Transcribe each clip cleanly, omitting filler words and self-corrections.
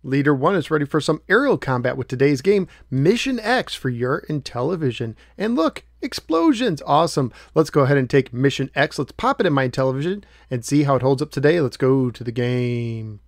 Leader 1 is ready for some aerial combat with today's game, Mission X for your Intellivision. And look, explosions, awesome. Let's go ahead and take Mission X, let's pop it in my Intellivision and see how it holds up today. Let's go to the game.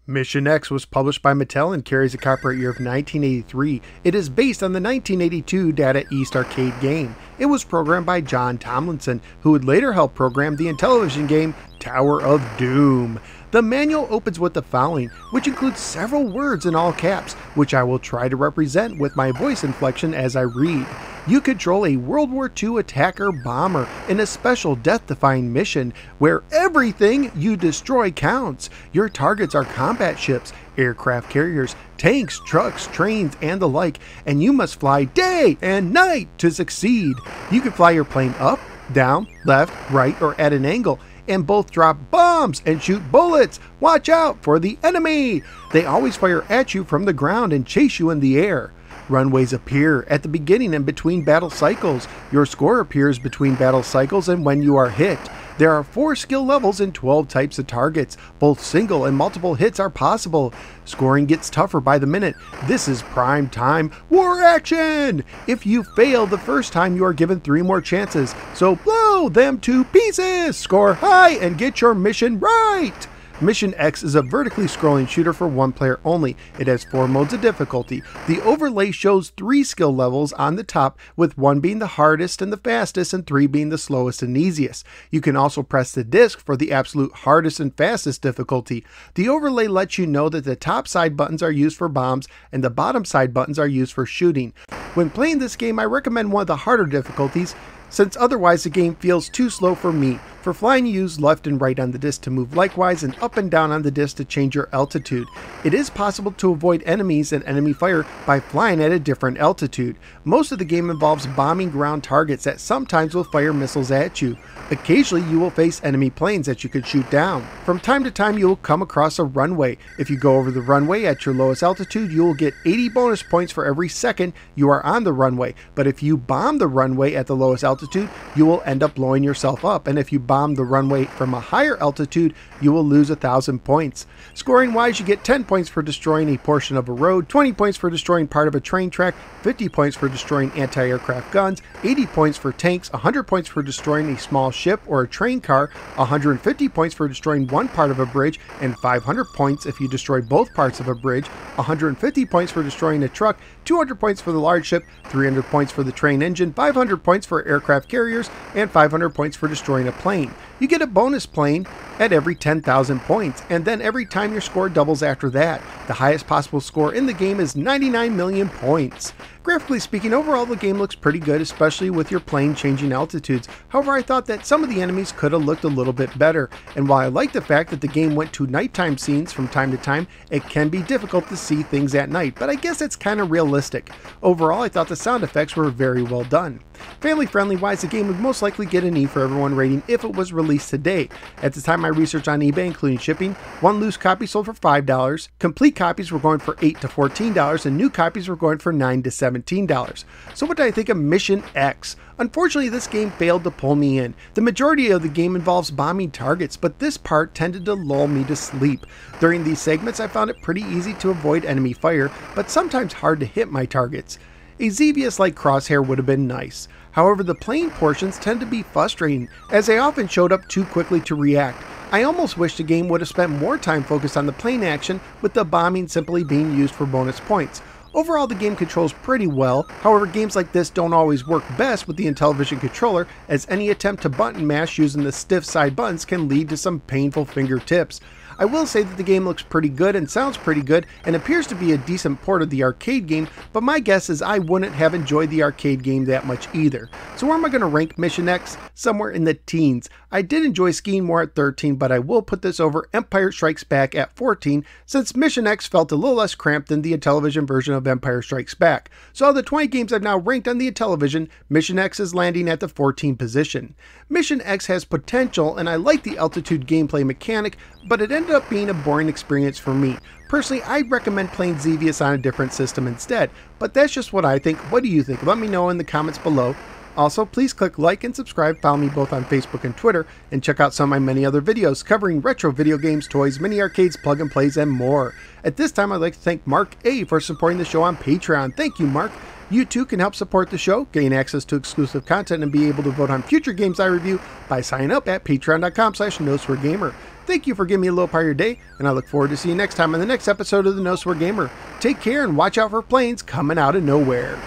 Mission X was published by Mattel and carries a copyright year of 1983. It is based on the 1982 Data East arcade game. It was programmed by John Tomlinson, who would later help program the Intellivision game Tower of Doom. The manual opens with the following, which includes several words in all caps, which I will try to represent with my voice inflection as I read. You control a World War II attacker bomber in a special death-defying mission where everything you destroy counts. Your targets are combat ships, aircraft carriers, tanks, trucks, trains, and the like, and you must fly day and night to succeed. You can fly your plane up, down, left, right, or at an angle, and both drop bombs and shoot bullets. Watch out for the enemy! They always fire at you from the ground and chase you in the air. Runways appear at the beginning and between battle cycles. Your score appears between battle cycles and when you are hit. There are 4 skill levels and 12 types of targets. Both single and multiple hits are possible. Scoring gets tougher by the minute. This is prime time war action! If you fail the first time, you are given 3 more chances. So blow them to pieces! Score high and get your mission right! Mission X is a vertically scrolling shooter for 1 player only. It has 4 modes of difficulty. The overlay shows 3 skill levels on the top, with 1 being the hardest and the fastest and 3 being the slowest and easiest. You can also press the disc for the absolute hardest and fastest difficulty. The overlay lets you know that the top side buttons are used for bombs and the bottom side buttons are used for shooting. When playing this game, I recommend one of the harder difficulties, since otherwise the game feels too slow for me. For flying, you use left and right on the disc to move likewise, and up and down on the disc to change your altitude. It is possible to avoid enemies and enemy fire by flying at a different altitude. Most of the game involves bombing ground targets that sometimes will fire missiles at you. Occasionally you will face enemy planes that you could shoot down. From time to time you will come across a runway. If you go over the runway at your lowest altitude, you will get 80 bonus points for every second you are on the runway. But if you bomb the runway at the lowest altitude, you will end up blowing yourself up. And if you bomb the runway from a higher altitude, you will lose 1,000 points. Scoring wise, you get 10 points for destroying a portion of a road, 20 points for destroying part of a train track, 50 points for destroying anti-aircraft guns, 80 points for tanks, 100 points for destroying a small ship or a train car, 150 points for destroying one part of a bridge, and 500 points if you destroy both parts of a bridge, 150 points for destroying a truck, 200 points for the large ship, 300 points for the train engine, 500 points for aircraft carriers, and 500 points for destroying a plane. You get a bonus plane at every 10,000 points, and then every time your score doubles after that. The highest possible score in the game is 99 million points. Graphically speaking, overall the game looks pretty good, especially with your plane changing altitudes. However, I thought that some of the enemies could have looked a little bit better, and while I like the fact that the game went to nighttime scenes from time to time, it can be difficult to see things at night, but I guess it's kind of realistic. Overall, I thought the sound effects were very well done. Family friendly wise, the game would most likely get an E for everyone rating if it was released today. At the time I researched on eBay, including shipping, one loose copy sold for $5, complete copies were going for $8 to $14, and new copies were going for $9 to $17. So what did I think of Mission X? Unfortunately, this game failed to pull me in. The majority of the game involves bombing targets, but this part tended to lull me to sleep. During these segments, I found it pretty easy to avoid enemy fire, but sometimes hard to hit my targets. A Xevious-like crosshair would have been nice. However, the plane portions tend to be frustrating, as they often showed up too quickly to react. I almost wish the game would have spent more time focused on the plane action, with the bombing simply being used for bonus points. Overall, the game controls pretty well. However, games like this don't always work best with the Intellivision controller, as any attempt to button mash using the stiff side buttons can lead to some painful fingertips. I will say that the game looks pretty good and sounds pretty good and appears to be a decent port of the arcade game, but my guess is I wouldn't have enjoyed the arcade game that much either. So where am I going to rank Mission X? Somewhere in the teens. I did enjoy skiing more at 13, but I will put this over Empire Strikes Back at 14, since Mission X felt a little less cramped than the Intellivision version of Empire Strikes Back. So of the 20 games I've now ranked on the Intellivision, Mission X is landing at the 14th position. Mission X has potential, and I like the altitude gameplay mechanic, but it ended up being a boring experience for me. Personally, I'd recommend playing Xevious on a different system instead, but that's just what I think. What do you think? Let me know in the comments below. Also, please click like and subscribe, follow me both on Facebook and Twitter, and check out some of my many other videos covering retro video games, toys, mini arcades, plug and plays, and more. At this time, I'd like to thank Mark A for supporting the show on Patreon. Thank you, Mark. You too can help support the show, gain access to exclusive content, and be able to vote on future games I review by signing up at patreon.com/NoSwearGamer. Thank you for giving me a little part of your day, and I look forward to seeing you next time on the next episode of the No Swear Gamer. Take care and watch out for planes coming out of nowhere.